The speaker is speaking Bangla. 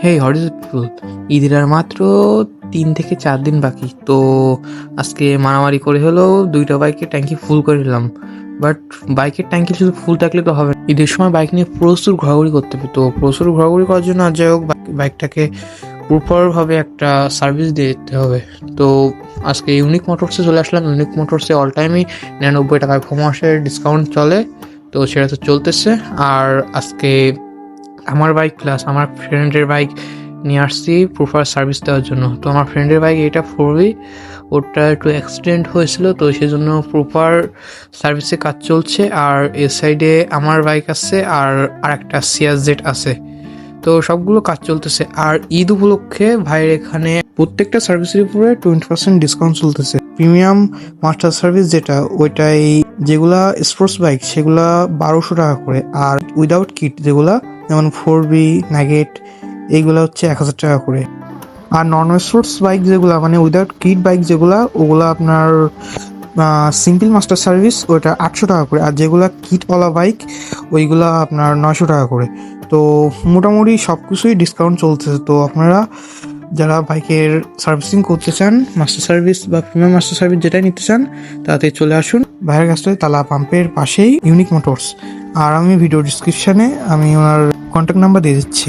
হেই হোয়াট ইজ পিপল, ঈদের আর মাত্র 3 থেকে 4 দিন বাকি। তো আজকে মারামারি করে হলেও 2টা বাইকের ট্যাঙ্কি ফুল করে নিলাম। বাট বাইকের ট্যাঙ্কি শুধু ফুল থাকলে তো হবে না, ঈদের সময় বাইক নিয়ে প্রচুর ঘোরাঘুরি করতে হবে। তো প্রচুর ঘোরাঘুরি করার জন্য আর যাই হোক বাইকটাকে প্রপারভাবে একটা সার্ভিস দিয়ে দিতে হবে। তো আজকে ইউনিক মোটরসে চলে আসলাম। ইউনিক মোটরসে অল টাইমই 99 টাকায় মাসের ডিসকাউন্ট চলে, তো সেটা তো চলতেছে। আর আজকে আমার বাইক প্লাস আমার ফ্রেন্ডের বাইক নিয়ে আসছি প্রপার সার্ভিস দেওয়ার জন্য। তো আমার ফ্রেন্ডের বাইক এটা 4V, ওটা একটু অ্যাক্সিডেন্ট হয়েছিল, তো সেজন্য প্রপার সার্ভিসে কাজ চলছে। আর এ সাইডে আমার বাইক আছে আর একটা CRZ আছে, তো সবগুলো কাজ চলতেছে। আর ঈদ উপলক্ষে ভাইয়ের এখানে প্রত্যেকটা সার্ভিসের উপরে 20% ডিসকাউন্ট চলতেছে। প্রিমিয়াম মাস্টার সার্ভিস যেটা, ওইটাই যেগুলা স্পোর্টস বাইক সেগুলা 1200 টাকা করে, আর উইদাউট কিট যেগুলা যেমন 4V নাগেট এইগুলা হচ্ছে 1000 টাকা করে। আর নন স্পোর্টস বাইক যেগুলা মানে উইদাউট কিট বাইক যেগুলা, ওগুলা আপনার সিম্পল মাস্টার সার্ভিস ওইটা 800 টাকা করে, আর যেগুলা কিটওয়ালা বাইক ওইগুলা আপনার 900 টাকা করে। তো মোটামুটি সব কিছুই ডিসকাউন্ট চলতেছে। তো আপনারা যারা বাইকের সার্ভিসিং করতে চান, মাস্টার সার্ভিস বা প্রিমিয়াম মাস্টার সার্ভিস যেটাই নিতে চান, তাতে চলে আসুন ভাইয়ের কাছে, তালা পাম্পের পাশেই ইউনিক মোটরস। আর আমি ভিডিও ডিসক্রিপশানে আমি ওনার কন্ট্যাক্ট নাম্বার দিয়ে দিচ্ছি।